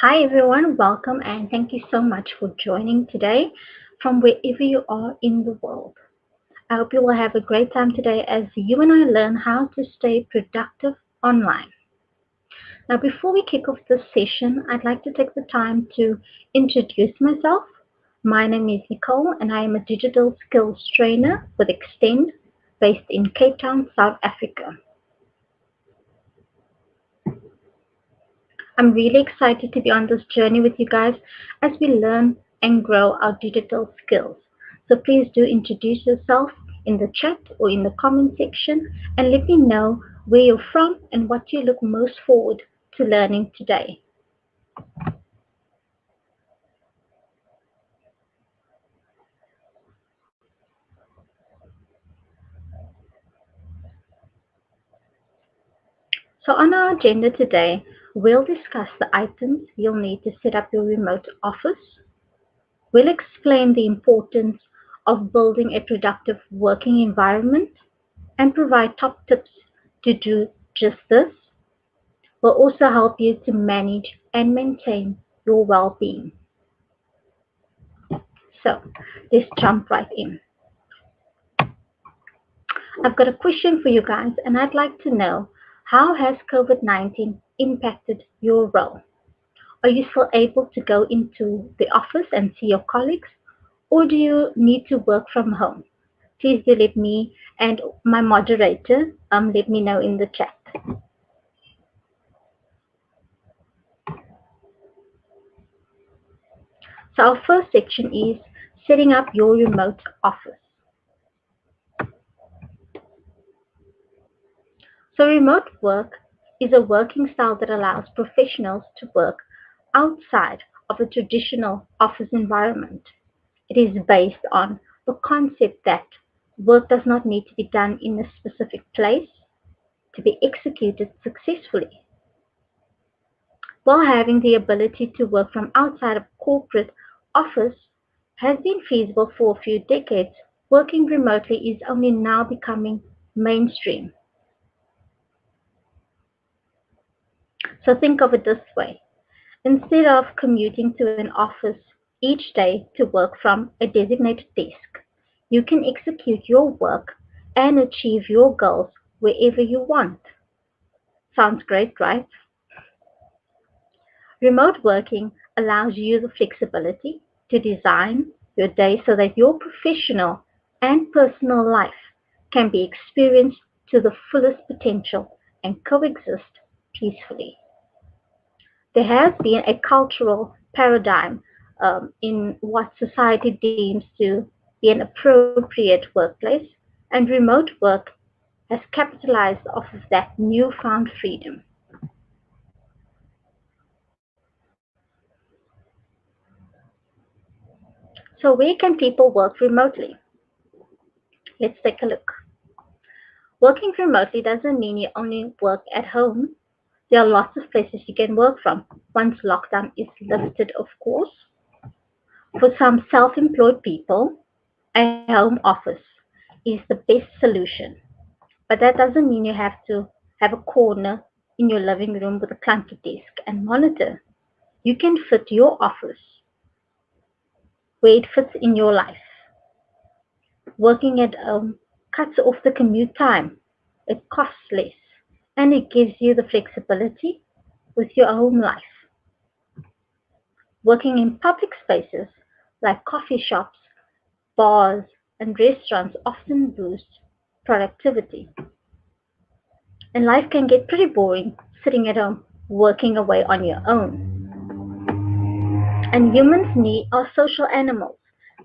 Hi everyone, welcome and thank you so much for joining today from wherever you are in the world. I hope you will have a great time today as you and I learn how to stay productive online. Now, before we kick off this session, I'd like to take the time to introduce myself. My name is Nicole and I am a digital skills trainer with Extend based in Cape Town, South Africa. I'm really excited to be on this journey with you guys as we learn and grow our digital skills. So please do introduce yourself in the chat or in the comment section and let me know where you're from and what you look most forward to learning today. So on our agenda today, we'll discuss the items you'll need to set up your remote office. We'll explain the importance of building a productive working environment and provide top tips to do just this. Will also help you to manage and maintain your well-being. So let's jump right in. I've got a question for you guys, and I'd like to know, how has COVID-19 impacted your role? Are you still able to go into the office and see your colleagues, or do you need to work from home? Please do let me and my moderator let me know in the chat. So our first section is setting up your remote office. So remote work is a working style that allows professionals to work outside of a traditional office environment. It is based on the concept that work does not need to be done in a specific place to be executed successfully. While having the ability to work from outside of corporate office has been feasible for a few decades, working remotely is only now becoming mainstream. So think of it this way. Instead of commuting to an office each day to work from a designated desk, you can execute your work and achieve your goals wherever you want. Sounds great, right? Remote working allows you the flexibility to design your day so that your professional and personal life can be experienced to the fullest potential and coexist peacefully. There has been a cultural paradigm in what society deems to be an appropriate workplace, and remote work has capitalized off of that newfound freedom. So, where can people work remotely? Let's take a look. Working remotely doesn't mean you only work at home. There are lots of places you can work from once lockdown is lifted, of course. For some self employed people, a home office is the best solution. But that doesn't mean you have to have a corner in your living room with a clunky desk and monitor. You can fit your office where it fits in your life. Working at home cuts off the commute time. It costs less and it gives you the flexibility with your home life. Working in public spaces like coffee shops, bars, and restaurants often boosts productivity. And life can get pretty boring sitting at home working away on your own. And humans are social animals,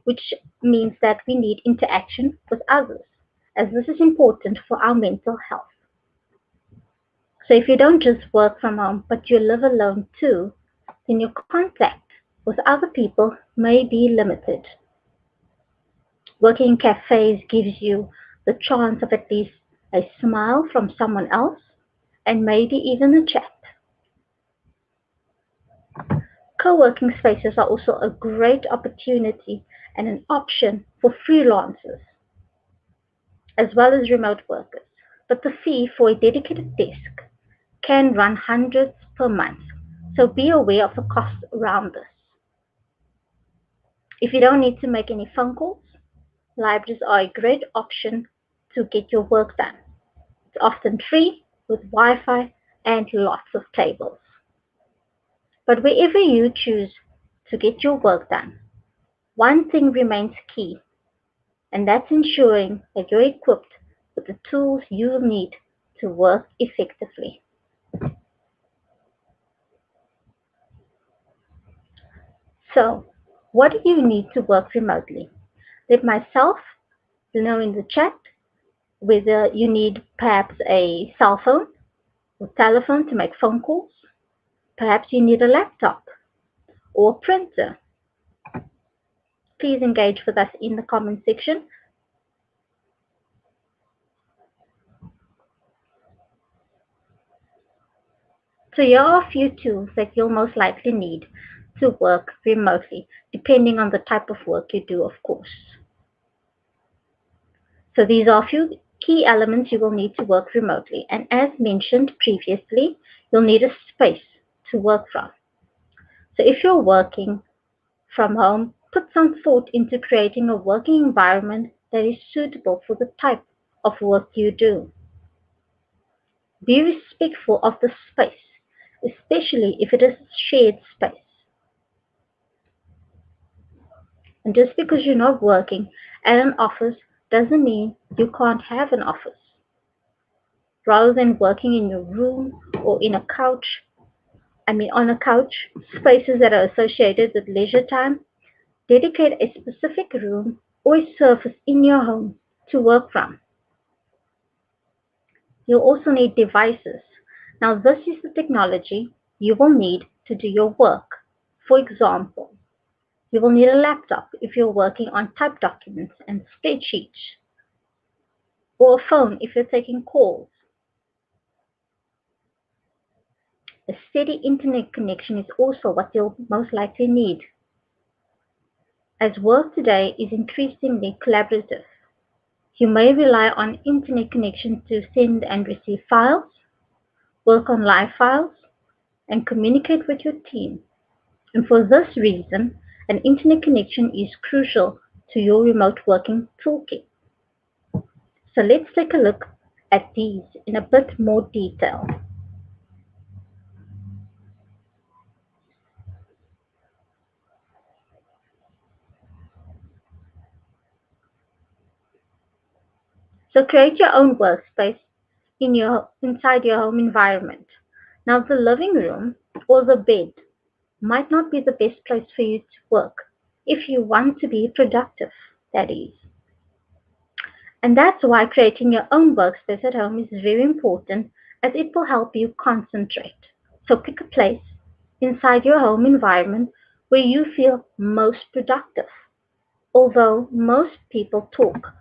which means that we need interaction with others, as this is important for our mental health. So if you don't just work from home, but you live alone too, then your contact with other people may be limited. Working in cafes gives you the chance of at least a smile from someone else and maybe even a chat. Co-working spaces are also a great opportunity and an option for freelancers as well as remote workers. But the fee for a dedicated desk can run hundreds per month. So be aware of the costs around this. If you don't need to make any phone calls, libraries are a great option to get your work done. It's often free with Wi-Fi and lots of tables. But wherever you choose to get your work done, one thing remains key, and that's ensuring that you're equipped with the tools you need to work effectively. So, what do you need to work remotely? Let myself know in the chat whether you need perhaps a cell phone or telephone to make phone calls. Perhaps you need a laptop or a printer. Please engage with us in the comment section. So here are a few tools that you'll most likely need to work remotely, depending on the type of work you do, of course. So these are a few key elements you will need to work remotely. And as mentioned previously, you'll need a space to work from. So if you're working from home, put some thought into creating a working environment that is suitable for the type of work you do. Be respectful of the space, especially if it is a shared space. And just because you're not working at an office doesn't mean you can't have an office. Rather than working in your room or on a couch, spaces that are associated with leisure time, dedicate a specific room or a surface in your home to work from. You'll also need devices. Now, this is the technology you will need to do your work. For example, you will need a laptop if you're working on typed documents and spreadsheets, or a phone if you're taking calls. A steady internet connection is also what you'll most likely need, as work today is increasingly collaborative. You may rely on internet connection to send and receive files, work on live files, and communicate with your team. And for this reason, an internet connection is crucial to your remote working toolkit. So let's take a look at these in a bit more detail. So create your own workspace inside your home environment. Now the living room or the bed might not be the best place for you to work if you want to be productive, that is. And that's why creating your own workspace at home is very important, as it will help you concentrate. So pick a place inside your home environment where you feel most productive. Although most people talk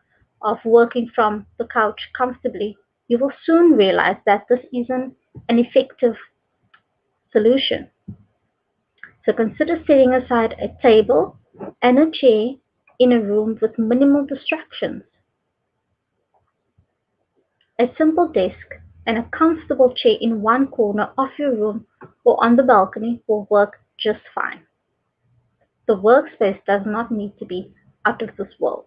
of working from the couch comfortably, you will soon realize that this isn't an effective solution. So consider setting aside a table and a chair in a room with minimal distractions. A simple desk and a comfortable chair in one corner of your room or on the balcony will work just fine. The workspace does not need to be out of this world.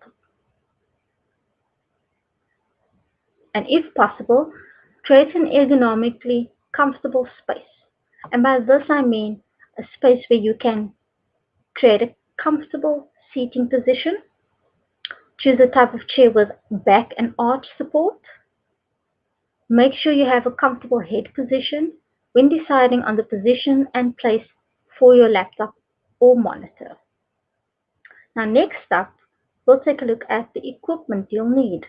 And if possible, create an ergonomically comfortable space. And by this I mean a space where you can create a comfortable seating position. Choose a type of chair with back and arch support. Make sure you have a comfortable head position when deciding on the position and place for your laptop or monitor. Now next up, we'll take a look at the equipment you'll need.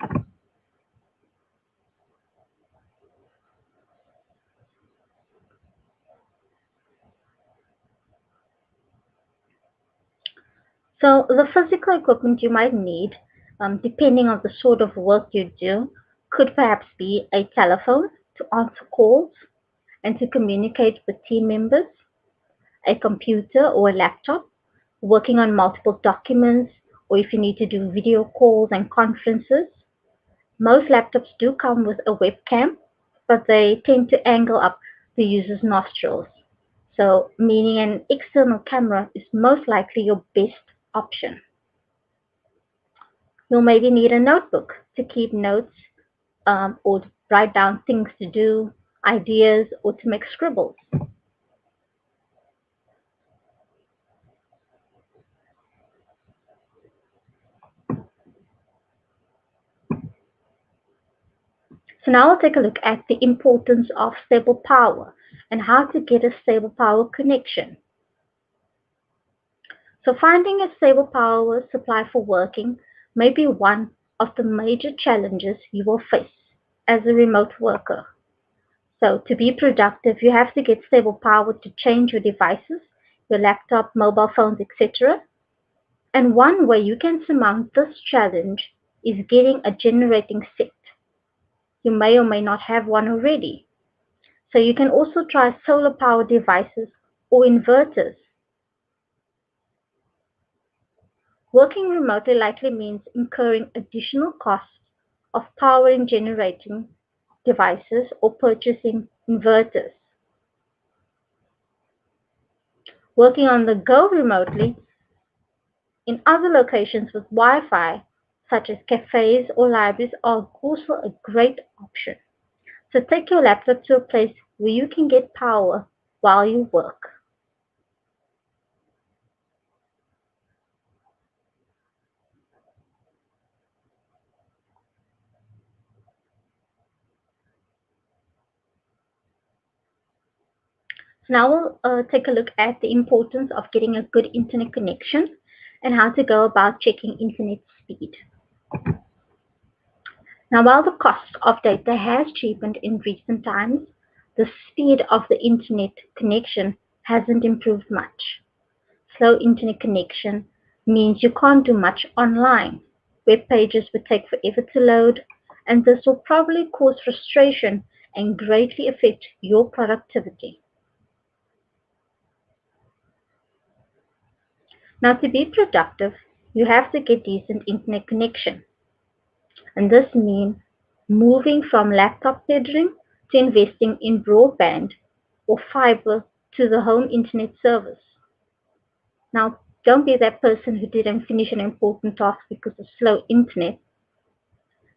So the physical equipment you might need, depending on the sort of work you do, could perhaps be a telephone to answer calls and to communicate with team members, a computer or a laptop, working on multiple documents, or if you need to do video calls and conferences. Most laptops do come with a webcam, but they tend to angle up the user's nostrils. So, meaning an external camera is most likely your best option. You'll maybe need a notebook to keep notes or write down things to do, ideas, or to make scribbles. So now we'll take a look at the importance of stable power and how to get a stable power connection. So finding a stable power supply for working may be one of the major challenges you will face as a remote worker. So to be productive, you have to get stable power to change your devices, your laptop, mobile phones, etc. And one way you can surmount this challenge is getting a generating set. You may or may not have one already. So you can also try solar power devices or inverters. Working remotely likely means incurring additional costs of powering generating devices or purchasing inverters. Working on the go remotely in other locations with Wi-Fi, such as cafes or libraries, are also a great option. So take your laptop to a place where you can get power while you work. So now we'll take a look at the importance of getting a good internet connection and how to go about checking internet speed. Now, while the cost of data has cheapened in recent times, the speed of the internet connection hasn't improved much. Slow internet connection means you can't do much online. Web pages would take forever to load, and this will probably cause frustration and greatly affect your productivity. Now, to be productive, you have to get decent internet connection, and this means moving from laptop tethering to investing in broadband or fiber to the home internet service. Now, don't be that person who didn't finish an important task because of slow internet.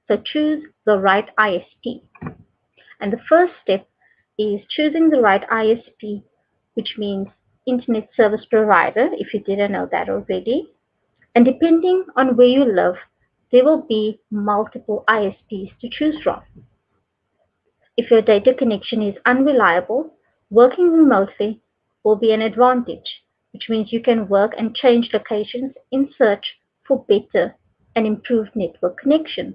So choose the right ISP. And the first step is choosing the right ISP, which means Internet Service Provider, if you didn't know that already. And depending on where you live, there will be multiple ISPs to choose from. If your data connection is unreliable, working remotely will be an advantage, which means you can work and change locations in search for better and improved network connections.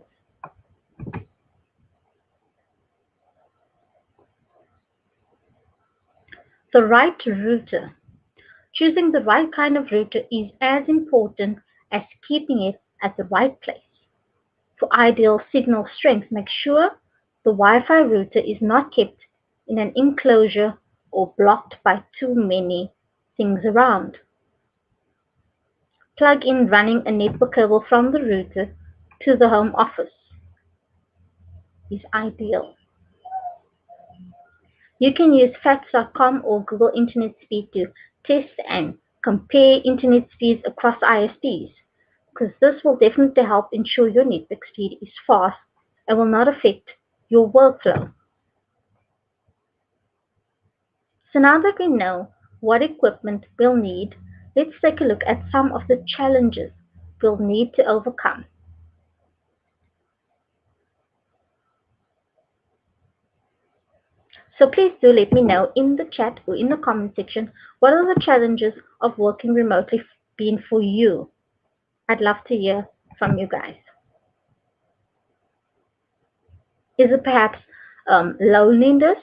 The right router. Choosing the right kind of router is as important as keeping it at the right place. For ideal signal strength, make sure the Wi-Fi router is not kept in an enclosure or blocked by too many things around. Plug in running a network cable from the router to the home office is ideal. You can use facts.com or Google Internet Speed to test and compare internet speeds across ISPs, because this will definitely help ensure your network speed is fast and will not affect your workflow. So now that we know what equipment we'll need, let's take a look at some of the challenges we'll need to overcome. So please do let me know in the chat or in the comment section, what are the challenges of working remotely been for you? I'd love to hear from you guys. Is it perhaps loneliness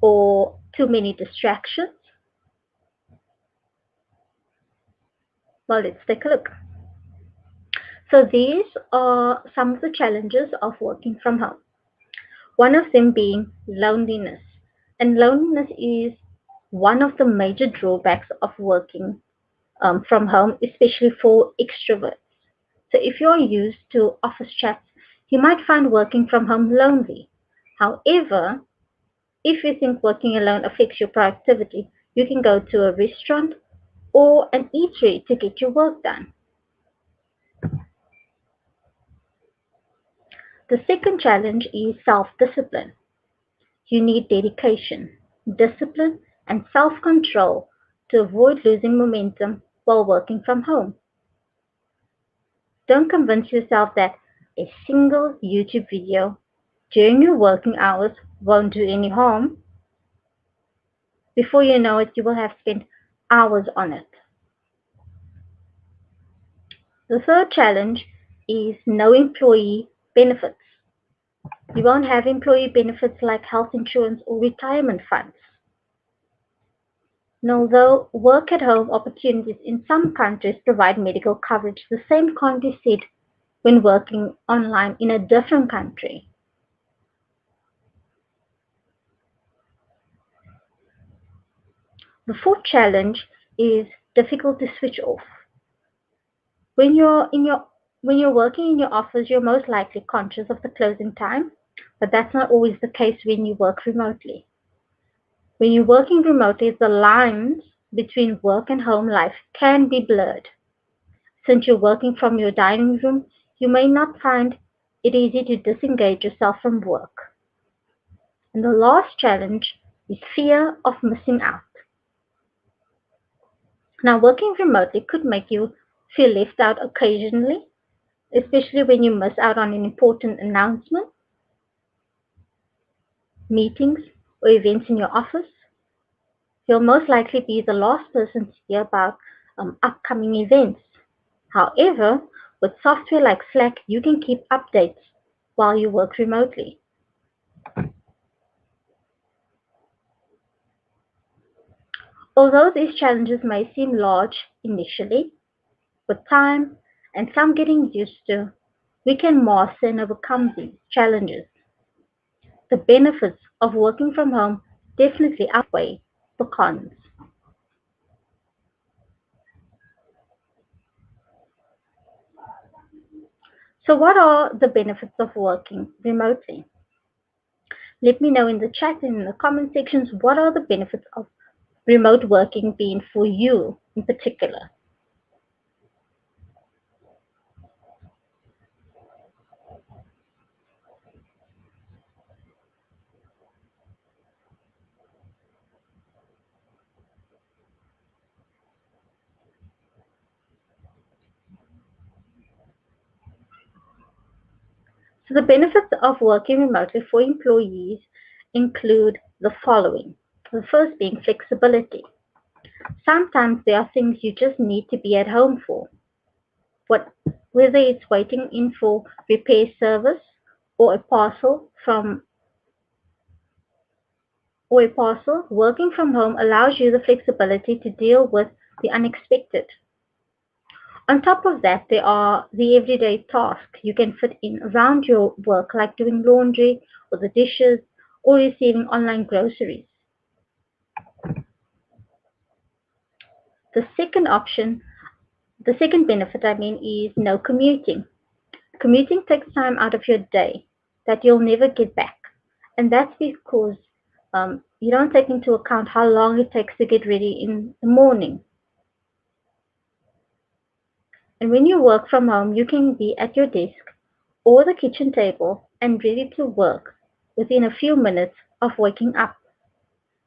or too many distractions? Well, let's take a look. So these are some of the challenges of working from home. One of them being loneliness. And loneliness is one of the major drawbacks of working from home, especially for extroverts. So if you're used to office chats, you might find working from home lonely. However, if you think working alone affects your productivity, You can go to a restaurant or an eatery to get your work done. The second challenge is self-discipline. You need dedication, discipline, and self-control to avoid losing momentum while working from home. Don't convince yourself that a single YouTube video during your working hours won't do any harm. Before you know it, you will have spent hours on it. The third challenge is no employee benefits. You won't have employee benefits like health insurance or retirement funds. And although work at home opportunities in some countries provide medical coverage, the same can't be said when working online in a different country. The fourth challenge is difficult to switch off. When you're in your when you're working in your office, you're most likely conscious of the closing time, but that's not always the case when you work remotely. When you're working remotely, the lines between work and home life can be blurred. Since you're working from your dining room, you may not find it easy to disengage yourself from work. And the last challenge is fear of missing out. Now, working remotely could make you feel left out occasionally, especially when you miss out on an important announcement, meetings, or events in your office. You'll most likely be the last person to hear about upcoming events. However, with software like Slack, you can keep updates while you work remotely. Although these challenges may seem large initially, with time and some getting used to, we can master and overcome these challenges. The benefits of working from home definitely outweigh the cons. So, what are the benefits of working remotely? Let me know in the chat and in the comment sections what are the benefits of remote working being for you in particular. So, the benefits of working remotely for employees include the following. The first being flexibility. Sometimes there are things you just need to be at home for. What, whether it's waiting in for repair service or a parcel from or a parcel, working from home allows you the flexibility to deal with the unexpected. On top of that, there are the everyday tasks you can fit in around your work, like doing laundry or the dishes or receiving online groceries. The second option, the second benefit, is no commuting. Commuting takes time out of your day that you'll never get back. And that's because you don't take into account how long it takes to get ready in the morning. And when you work from home, you can be at your desk or the kitchen table and ready to work within a few minutes of waking up.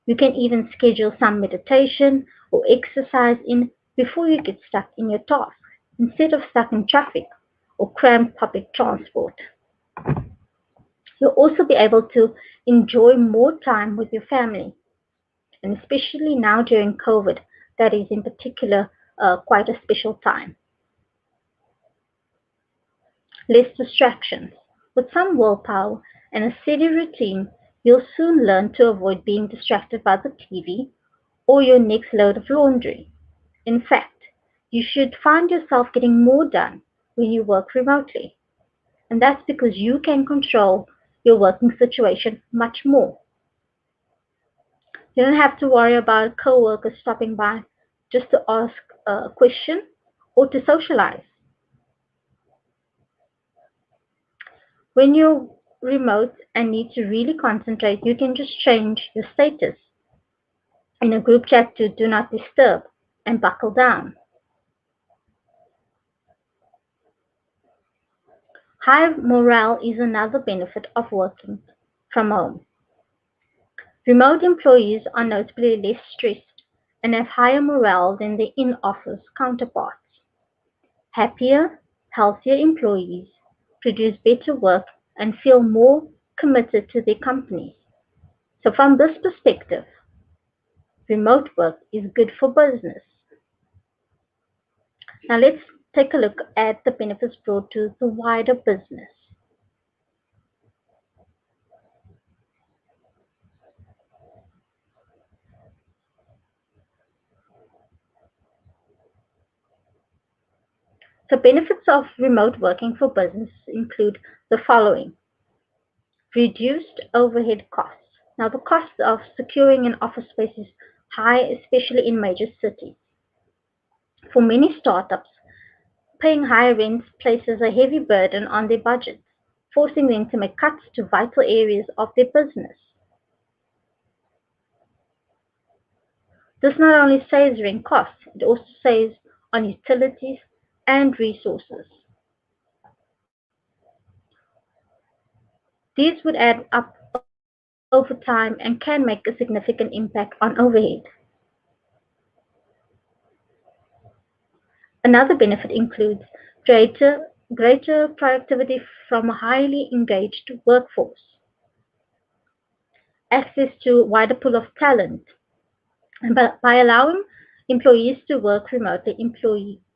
You can even schedule some meditation or exercise in before you get stuck in your task instead of stuck in traffic or cramped public transport. You'll also be able to enjoy more time with your family, and especially now during COVID, that is in particular quite a special time. Less distractions. With some willpower and a steady routine, you'll soon learn to avoid being distracted by the TV or your next load of laundry. In fact, you should find yourself getting more done when you work remotely. And that's because you can control your working situation much more. You don't have to worry about coworkers stopping by just to ask a question or to socialize. When you're remote and need to really concentrate, you can just change your status in a group chat to do not disturb and buckle down. High morale is another benefit of working from home. Remote employees are notably less stressed and have higher morale than their in-office counterparts. Happier, healthier employees produce better work and feel more committed to their companies. So from this perspective, remote work is good for business. Now let's take a look at the benefits brought to the wider business. So benefits of remote working for business include the following: reduced overhead costs. Now the cost of securing an office space is high, especially in major cities. For many startups, paying higher rents places a heavy burden on their budgets, forcing them to make cuts to vital areas of their business. This not only saves rent costs, it also saves on utilities and resources. These would add up over time and can make a significant impact on overhead. Another benefit includes greater productivity from a highly engaged workforce, access to a wider pool of talent, and by allowing employees to work remotely,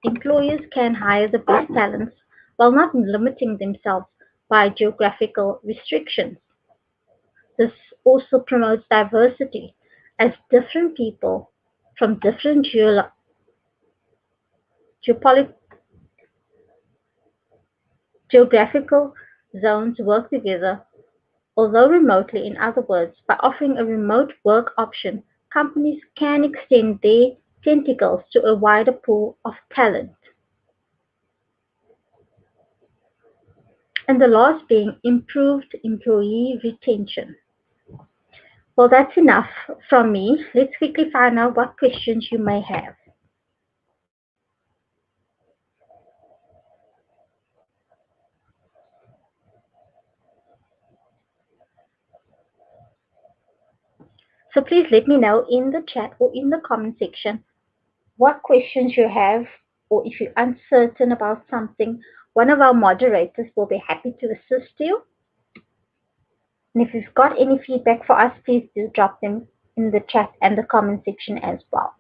employers can hire the best talents while not limiting themselves by geographical restrictions. This also promotes diversity, as different people from different geopoli- geographical zones work together, although remotely. In other words, by offering a remote work option, companies can extend their tentacles to a wider pool of talent. And the last being improved employee retention. Well, that's enough from me. Let's quickly find out what questions you may have. So please let me know in the chat or in the comment section what questions you have, or if you're uncertain about something. One of our moderators will be happy to assist you. And if you've got any feedback for us, please do drop them in the chat and the comment section as well.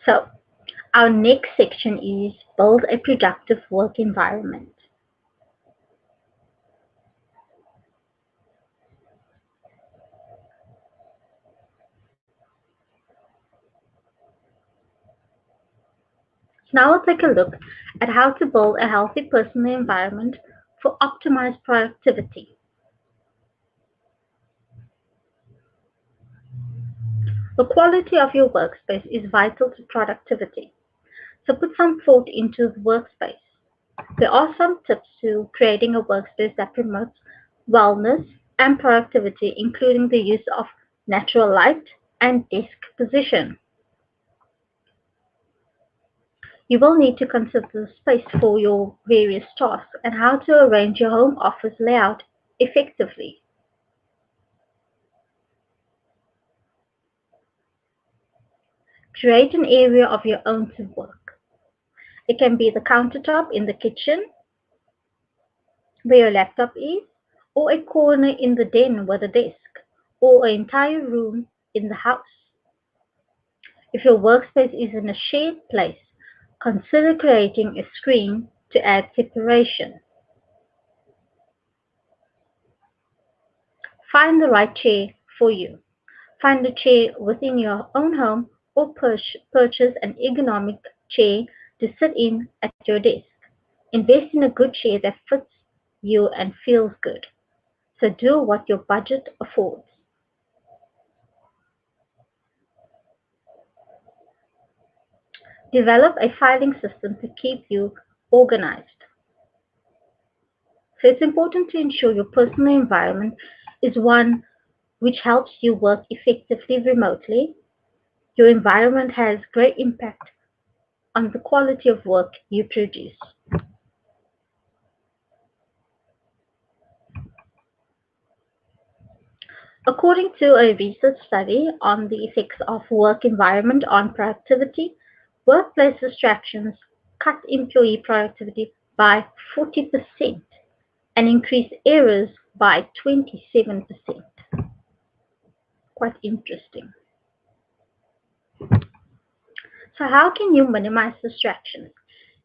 So our next section is build a productive work environment. Now we'll take a look at how to build a healthy personal environment for optimized productivity. The quality of your workspace is vital to productivity, so put some thought into the workspace. There are some tips to creating a workspace that promotes wellness and productivity, including the use of natural light and desk position. You will need to consider the space for your various tasks and how to arrange your home office layout effectively. Create an area of your own to work. It can be the countertop in the kitchen where your laptop is, or a corner in the den with a desk, or an entire room in the house. If your workspace is in a shared place, consider creating a screen to add separation. Find the right chair for you. Find a chair within your own home or purchase an ergonomic chair to sit in at your desk. Invest in a good chair that fits you and feels good. So do what your budget affords. Develop a filing system to keep you organized. So it's important to ensure your personal environment is one which helps you work effectively remotely. Your environment has great impact on the quality of work you produce. According to a research study on the effects of work environment on productivity, workplace distractions cut employee productivity by 40% and increase errors by 27%. Quite interesting. So how can you minimize distractions?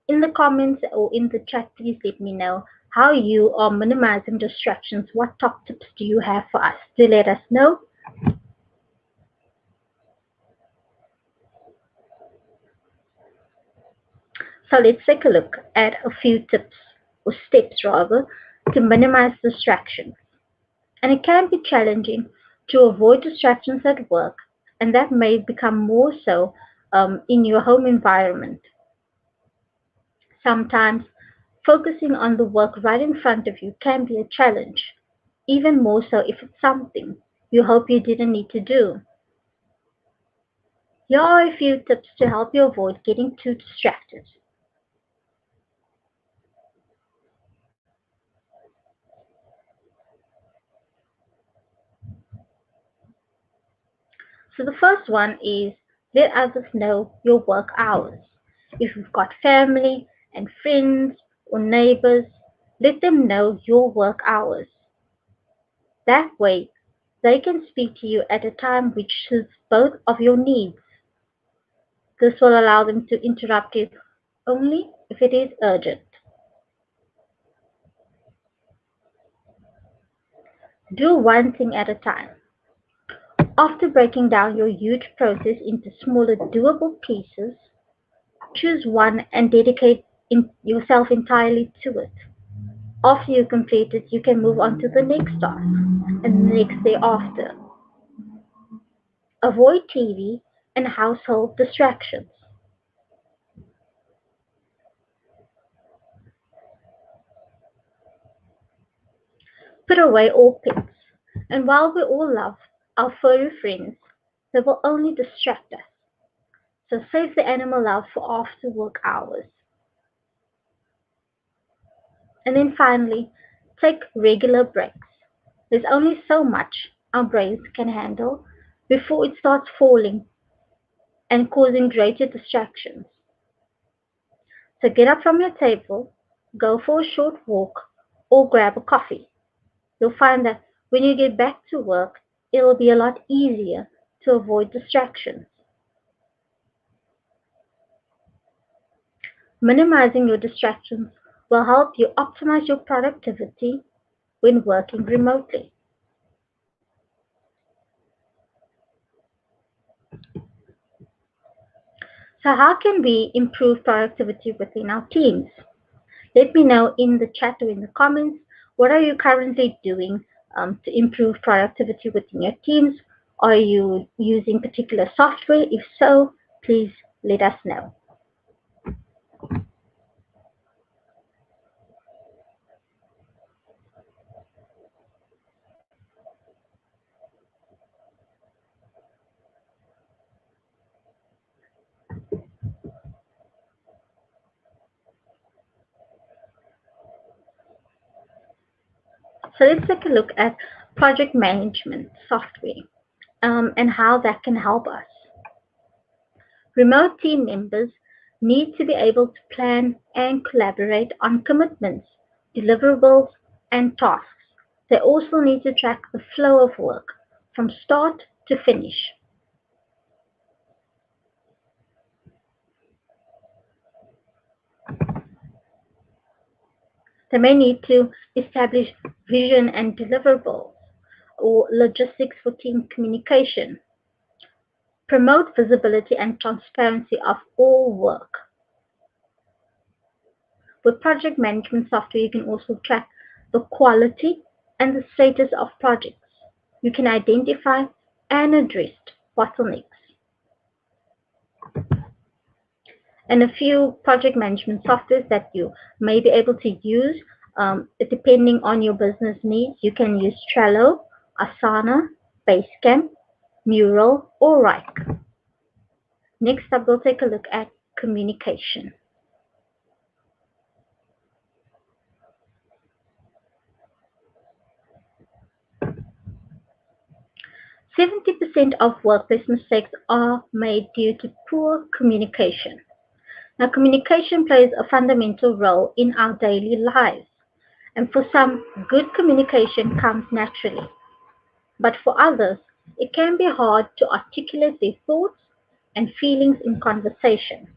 In the comments or in the chat, please let me know how you are minimizing distractions. What top tips do you have for us? Do let us know. So let's take a look at a few tips or steps rather to minimize distractions. And it can be challenging to avoid distractions at work, and that may become more so in your home environment. Sometimes focusing on the work right in front of you can be a challenge, even more so if it's something you hope you didn't need to do. Here are a few tips to help you avoid getting too distracted. So the first one is let others know your work hours. If you've got family and friends or neighbors, let them know your work hours. That way, they can speak to you at a time which suits both of your needs. This will allow them to interrupt you only if it is urgent. Do one thing at a time. After breaking down your huge process into smaller, doable pieces, choose one and dedicate yourself entirely to it. After you complete it, you can move on to the next task and the next day after. Avoid TV and household distractions. Put away all pets. And while we all love our furry friends, they will only distract us. So save the animal love for after work hours. And then finally, take regular breaks. There's only so much our brains can handle before it starts falling and causing greater distractions. So get up from your table, go for a short walk, or grab a coffee. You'll find that when you get back to work, it'll be a lot easier to avoid distractions. Minimizing your distractions will help you optimize your productivity when working remotely. So, how can we improve productivity within our teams? Let me know in the chat or in the comments what are you currently doing to improve productivity within your teams? Are you using particular software? If so, please let us know. So let's take a look at project management software and how that can help us. Remote team members need to be able to plan and collaborate on commitments, deliverables, and tasks. They also need to track the flow of work from start to finish. They may need to establish vision and deliverables or logistics for team communication, promote visibility and transparency of all work. With project management software, you can also track the quality and the status of projects. You can identify and address bottlenecks. And a few project management softwares that you may be able to use depending on your business needs. You can use Trello, Asana, Basecamp, Mural, or Rike. Next up, we'll take a look at communication. 70% of workplace mistakes are made due to poor communication. Now, communication plays a fundamental role in our daily lives, and for some, good communication comes naturally. But for others, it can be hard to articulate their thoughts and feelings in conversation,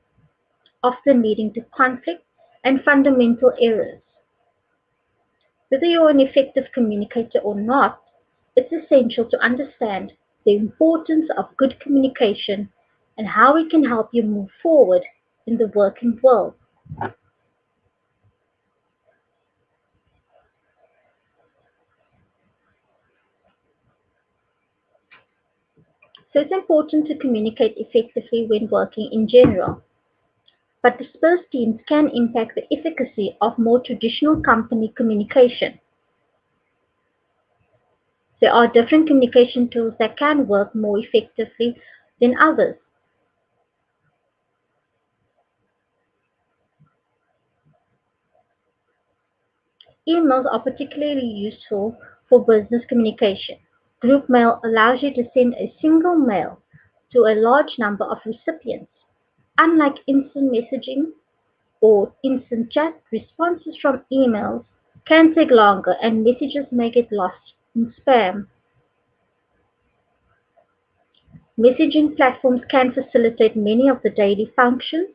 often leading to conflict and fundamental errors. Whether you're an effective communicator or not, it's essential to understand the importance of good communication and how it can help you move forward in the working world. So it's important to communicate effectively when working in general. But dispersed teams can impact the efficacy of more traditional company communication. There are different communication tools that can work more effectively than others. Emails are particularly useful for business communication. Group mail allows you to send a single mail to a large number of recipients. Unlike instant messaging or instant chat, responses from emails can take longer and messages may get lost in spam. Messaging platforms can facilitate many of the daily functions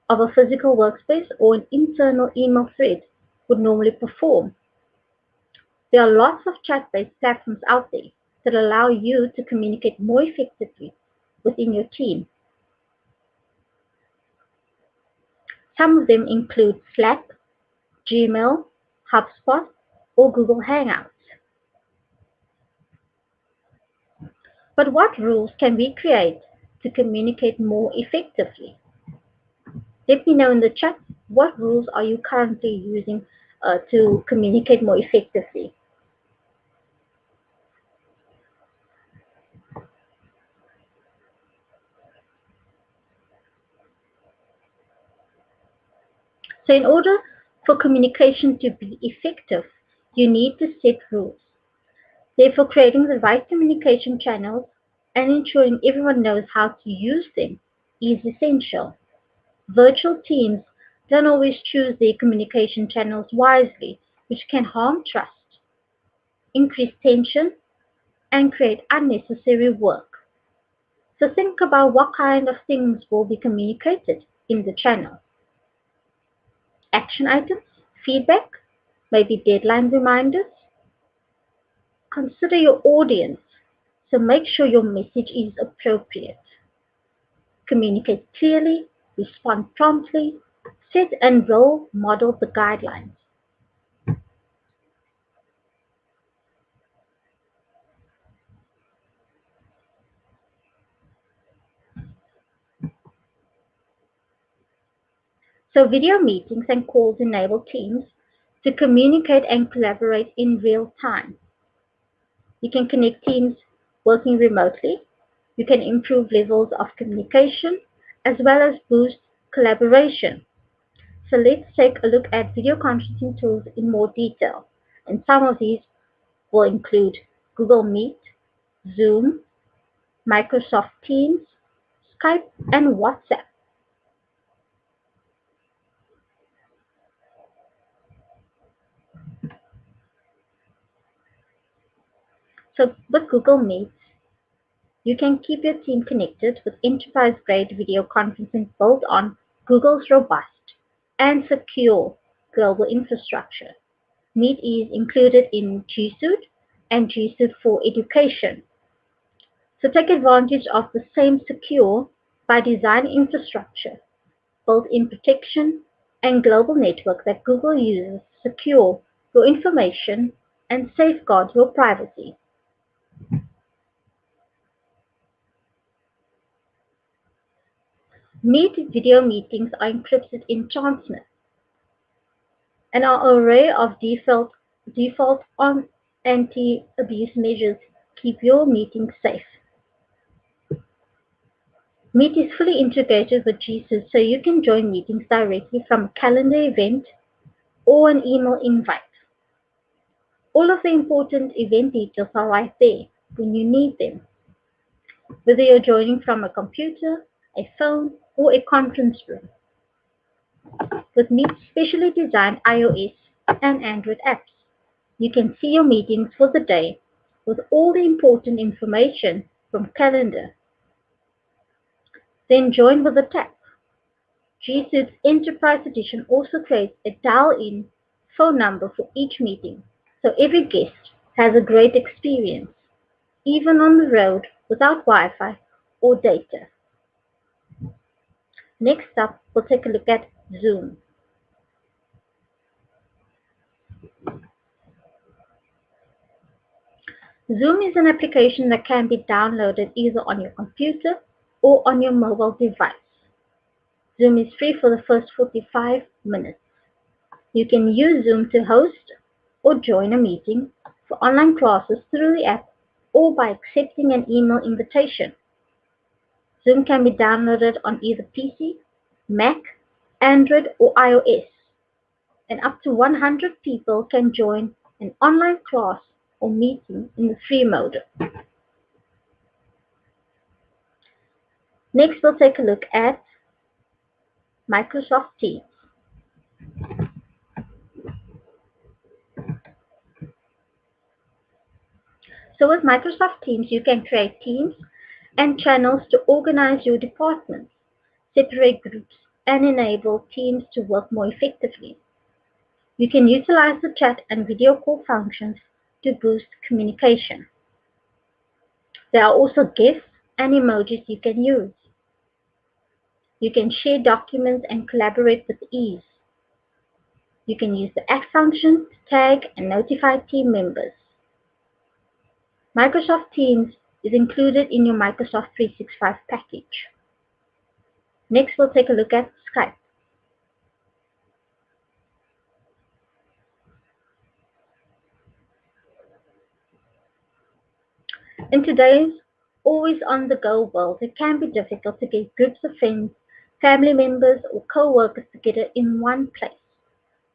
of a physical workspace or an internal email thread would normally perform. There are lots of chat-based platforms out there that allow you to communicate more effectively within your team. Some of them include Slack, Gmail, HubSpot, or Google Hangouts. But what rules can we create to communicate more effectively? Let me know in the chat what rules are you currently using to communicate more effectively. So in order for communication to be effective, you need to set rules. Therefore, creating the right communication channels and ensuring everyone knows how to use them is essential. Virtual teams don't always choose their communication channels wisely, which can harm trust, increase tension, and create unnecessary work. So think about what kind of things will be communicated in the channel. Action items, feedback, maybe deadline reminders. Consider your audience, so make sure your message is appropriate. Communicate clearly, respond promptly, set and role model the guidelines. So video meetings and calls enable teams to communicate and collaborate in real time. You can connect teams working remotely. You can improve levels of communication as well as boost collaboration. So let's take a look at video conferencing tools in more detail. And some of these will include Google Meet, Zoom, Microsoft Teams, Skype, and WhatsApp. So with Google Meet, you can keep your team connected with enterprise-grade video conferencing built on Google's robust and secure global infrastructure. Meet is included in G Suite and G Suite for Education. So take advantage of the same secure by design infrastructure, built-in protection, and global network that Google uses to secure your information and safeguard your privacy. Meet video meetings are encrypted in Transnet and our array of default on anti-abuse measures keep your meetings safe. Meet is fully integrated with G Suite so you can join meetings directly from a calendar event or an email invite. All of the important event details are right there when you need them, whether you're joining from a computer, a phone, or a conference room. With Meet's specially designed iOS and Android apps, you can see your meetings for the day with all the important information from calendar. Then join with a tap. G Suite's Enterprise Edition also creates a dial-in phone number for each meeting, so every guest has a great experience, even on the road without Wi-Fi or data. Next up, we'll take a look at Zoom. Zoom is an application that can be downloaded either on your computer or on your mobile device. Zoom is free for the first 45 minutes. You can use Zoom to host or join a meeting for online classes through the app or by accepting an email invitation. Zoom can be downloaded on either PC, Mac, Android, or iOS, and up to 100 people can join an online class or meeting in the free mode. Next, we'll take a look at Microsoft Teams. So with Microsoft Teams, you can create teams and channels to organize your departments, separate groups, and enable teams to work more effectively. You can utilize the chat and video call functions to boost communication. There are also GIFs and emojis you can use. You can share documents and collaborate with ease. You can use the add function to tag and notify team members. Microsoft Teams is included in your Microsoft 365 package. Next, we'll take a look at Skype. In today's always on the go world, it can be difficult to get groups of friends, family members, or co-workers together in one place.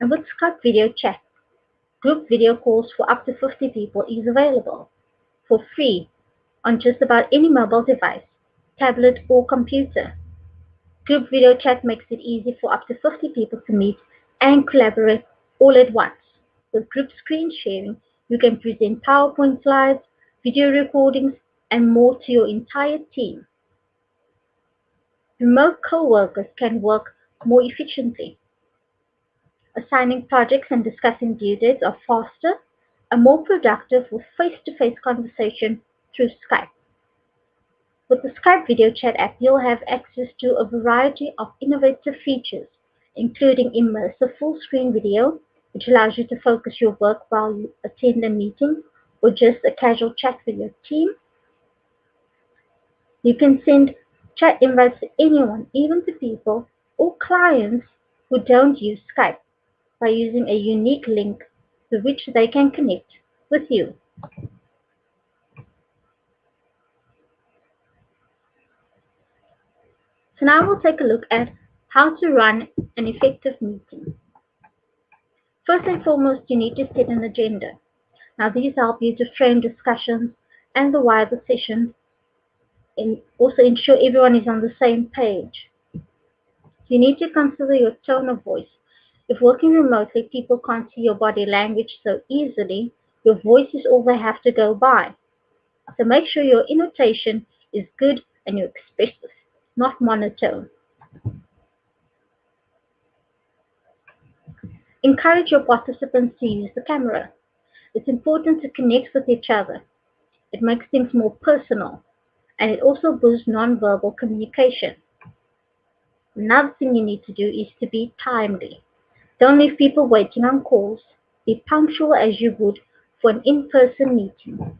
And with Skype video chat, group video calls for up to 50 people is available for free on just about any mobile device, tablet, or computer. Group video chat makes it easy for up to 50 people to meet and collaborate all at once. With group screen sharing, you can present PowerPoint slides, video recordings, and more to your entire team. Remote co-workers can work more efficiently. Assigning projects and discussing due dates are faster and more productive with face-to-face conversation through Skype. With the Skype video chat app, you'll have access to a variety of innovative features, including immersive full-screen video, which allows you to focus your work while you attend a meeting, or just a casual chat with your team. You can send chat invites to anyone, even to people or clients who don't use Skype, by using a unique link to which they can connect with you. So now we'll take a look at how to run an effective meeting. First and foremost, you need to set an agenda. Now these help you to frame discussions and the wider session and also ensure everyone is on the same page. You need to consider your tone of voice. If working remotely, people can't see your body language so easily, your voice is all they have to go by. So make sure your intonation is good and you're expressive, not monotone. Encourage your participants to use the camera. It's important to connect with each other. It makes things more personal, and it also boosts nonverbal communication. Another thing you need to do is to be timely. Don't leave people waiting on calls. Be punctual as you would for an in-person meeting.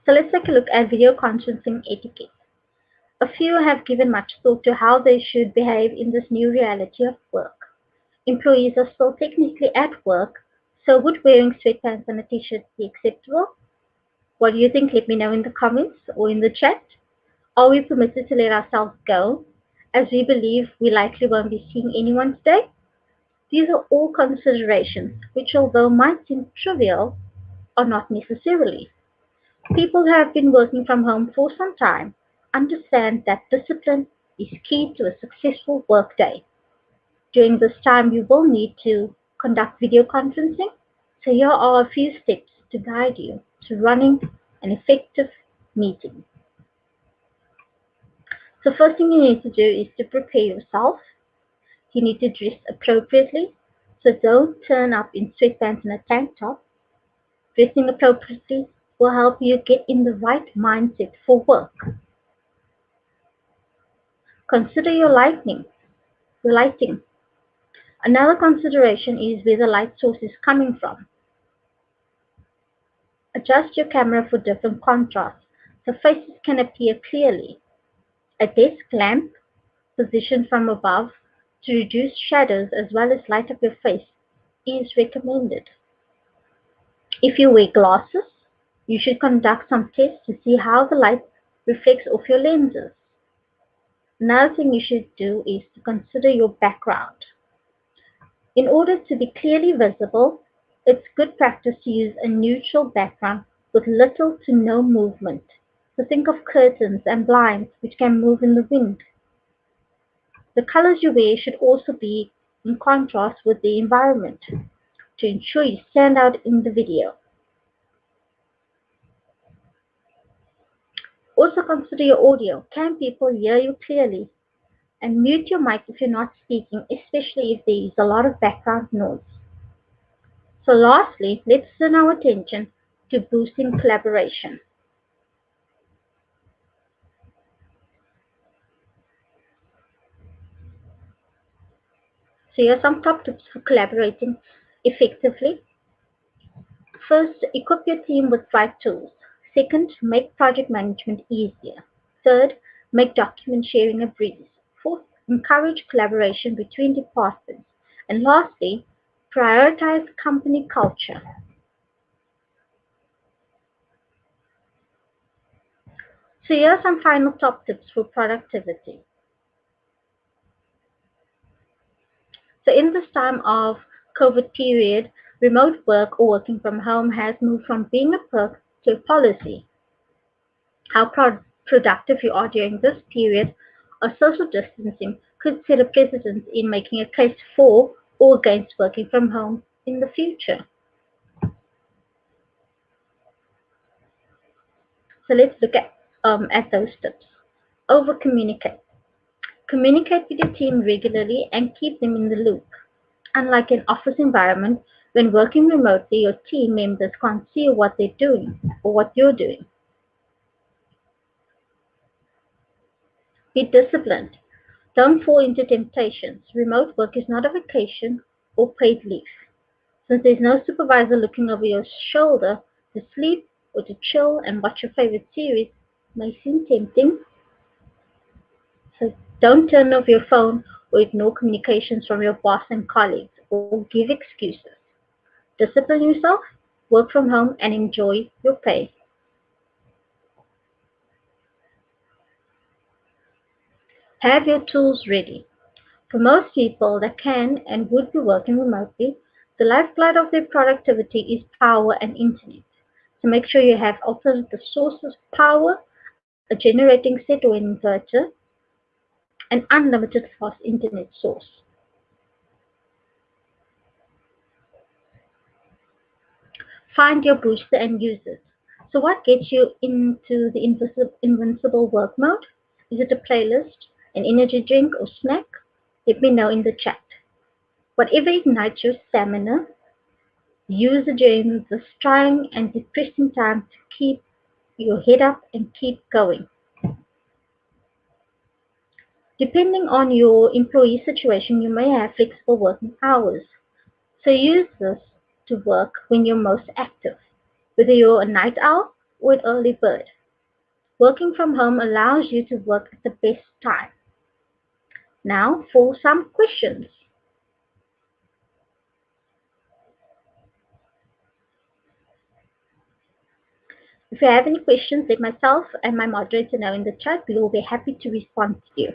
So let's take a look at video conferencing etiquette. A few have given much thought to how they should behave in this new reality of work. Employees are still technically at work, so would wearing sweatpants and a t-shirt be acceptable? What do you think? Let me know in the comments or in the chat. Are we permitted to let ourselves go, as we believe we likely won't be seeing anyone today? These are all considerations which, although might seem trivial, are not necessarily. People who have been working from home for some time understand that discipline is key to a successful workday. During this time, you will need to conduct video conferencing, so here are a few steps to guide you to running an effective meeting. So first thing you need to do is to prepare yourself. You need to dress appropriately, so don't turn up in sweatpants and a tank top. Dressing appropriately will help you get in the right mindset for work. Consider your lighting. Another consideration is where the light source is coming from. Adjust your camera for different contrasts so faces can appear clearly. A desk lamp positioned from above to reduce shadows as well as light up your face is recommended. If you wear glasses, you should conduct some tests to see how the light reflects off your lenses. Another thing you should do is to consider your background. In order to be clearly visible, it's good practice to use a neutral background with little to no movement. So think of curtains and blinds which can move in the wind. The colors you wear should also be in contrast with the environment to ensure you stand out in the video. Also consider your audio. Can people hear you clearly? And mute your mic if you're not speaking, especially if there is a lot of background noise. So lastly, let's turn our attention to boosting collaboration. So here are some top tips for collaborating effectively. First, equip your team with right tools. Second, make project management easier. Third, make document sharing a breeze. Fourth, encourage collaboration between departments. And lastly, prioritize company culture. So here are some final top tips for productivity. So in this time of COVID period, remote work or working from home has moved from being a perk to a policy. How productive you are during this period of social distancing could set a precedent in making a case for or against working from home in the future. So let's look at those tips. Over communicate. Communicate with your team regularly and keep them in the loop. Unlike an office environment, when working remotely, your team members can't see what they're doing or what you're doing. Be disciplined. Don't fall into temptations. Remote work is not a vacation or paid leave. Since there's no supervisor looking over your shoulder, to sleep or to chill and watch your favorite series may seem tempting. So don't turn off your phone or ignore communications from your boss and colleagues or give excuses. Discipline yourself, work from home, and enjoy your pay. Have your tools ready. For most people that can and would be working remotely, the lifeblood of their productivity is power and internet. So make sure you have alternative sources of power, a generating set or an inverter, an unlimited fast internet source. Find your booster and use it. So what gets you into the invincible work mode? Is it a playlist, an energy drink, or snack? Let me know in the chat. Whatever ignites your stamina, use it during this trying and depressing time to keep your head up and keep going. Depending on your employee situation, you may have flexible working hours. So use this to work when you're most active, whether you're a night owl or an early bird. Working from home allows you to work at the best time. Now for some questions. If you have any questions, let myself and my moderator know in the chat. We will be happy to respond to you.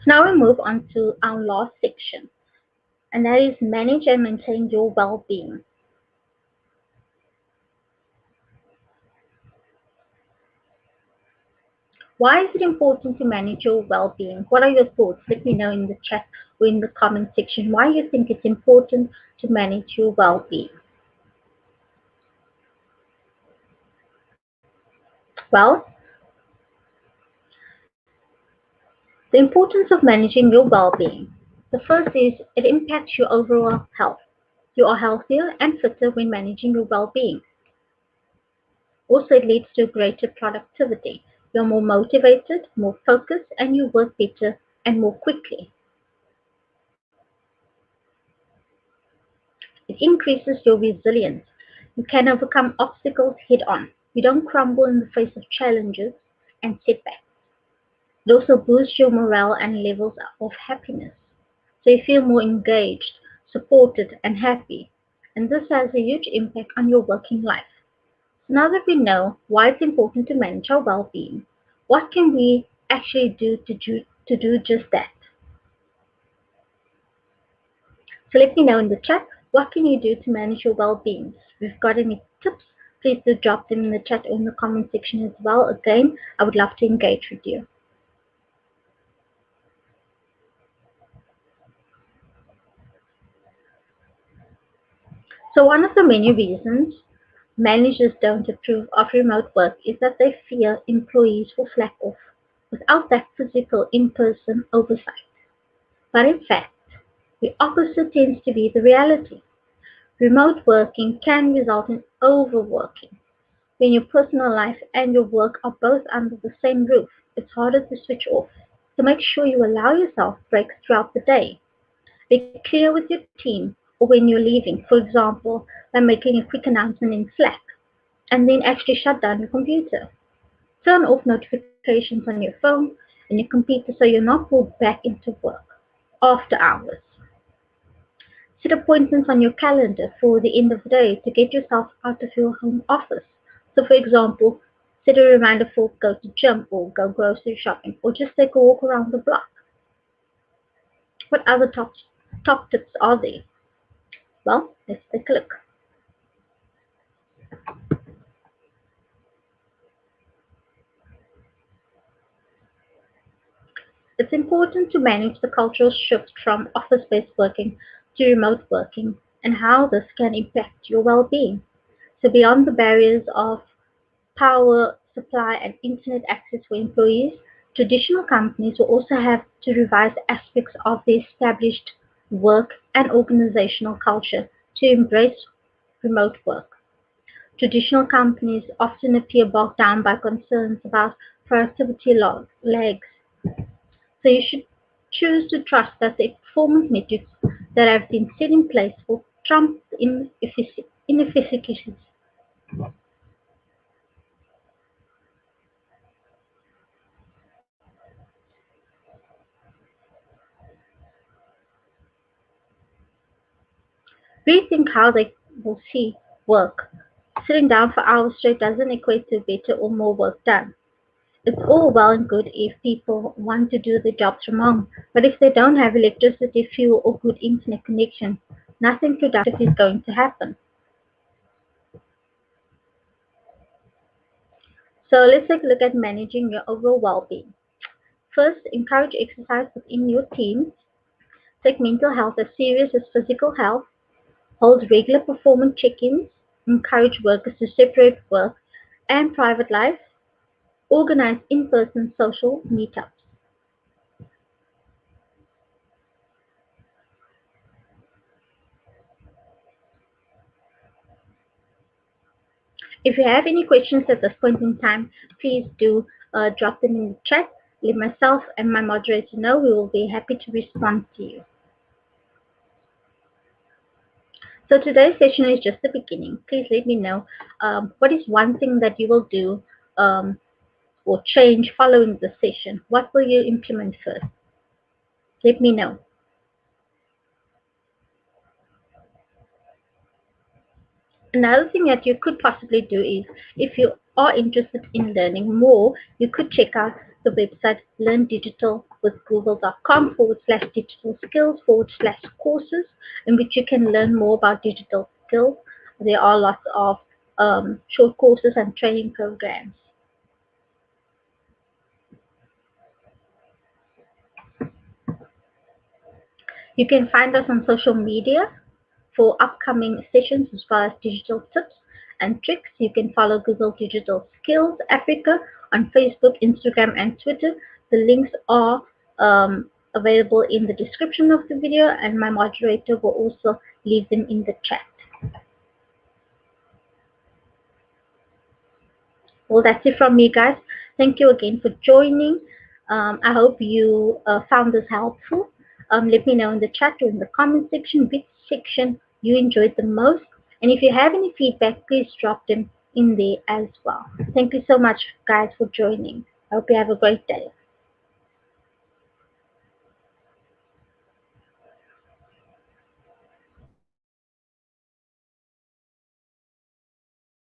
So now we move on to our last section, and that is manage and maintain your well-being. Why is it important to manage your well-being? What are your thoughts? Let me know in the chat or in the comment section why you think it's important to manage your well-being. Well, the importance of managing your well-being. The first is it impacts your overall health. You are healthier and fitter when managing your well-being. Also, it leads to greater productivity. You're more motivated, more focused, and you work better and more quickly. It increases your resilience. You can overcome obstacles head on. You don't crumble in the face of challenges and setbacks. It also boosts your morale and levels of happiness. So you feel more engaged, supported, and happy. And this has a huge impact on your working life. So now that we know why it's important to manage our well-being, what can we actually do just that? So let me know in the chat, what can you do to manage your well-being? If you've got any tips, please do drop them in the chat or in the comment section as well. Again, I would love to engage with you. So one of the many reasons managers don't approve of remote work is that they fear employees will slack off without that physical in-person oversight. But in fact, the opposite tends to be the reality. Remote working can result in overworking. When your personal life and your work are both under the same roof, it's harder to switch off. So make sure you allow yourself breaks throughout the day. Be clear with your team or when you're leaving, for example, by making a quick announcement in Slack, and then actually shut down your computer. Turn off notifications on your phone and your computer so you're not pulled back into work after hours. Set appointments on your calendar for the end of the day to get yourself out of your home office. So, for example, set a reminder for go to gym or go grocery shopping or just take a walk around the block. What other top tips are there? Well, let's take a look. It's important to manage the cultural shift from office-based working to remote working and how this can impact your well-being. So beyond the barriers of power supply and internet access for employees, traditional companies will also have to revise aspects of their established work and organizational culture to embrace remote work. Traditional companies often appear bogged down by concerns about productivity lags, so you should choose to trust that the performance metrics that have been set in place will trump inefficiencies. Rethink how they will see work. Sitting down for hours straight doesn't equate to better or more work done. It's all well and good if people want to do the jobs from home, but if they don't have electricity, fuel, or good internet connection, nothing productive is going to happen. So let's take a look at managing your overall well-being. First, encourage exercise within your team. Take mental health as serious as physical health. Hold regular performance check-ins. Encourage workers to separate work and private life. Organize in-person social meetups. If you have any questions at this point in time, please do drop them in the chat. Let myself and my moderator know. We will be happy to respond to you. So today's session is just the beginning. Please let me know what is one thing that you will do or change following the session. What will you implement first? Let me know. Another thing that you could possibly do is, if you are interested in learning more, you could check out the website learndigitalwithgoogle.com/digital skills/courses, in which you can learn more about digital skills. There are lots of short courses and training programs. You can find us on social media for upcoming sessions as well as digital tips and tricks. You can follow Google Digital Skills Africa on Facebook, Instagram, and Twitter. The links are available in the description of the video, and my moderator will also leave them in the chat. Well, that's it from me, guys. Thank you again for joining. I hope you found this helpful. Let me know in the chat or in the comment section which section you enjoyed the most. And if you have any feedback, please drop them in there as well. Thank you so much, guys, for joining. I hope you have a great day.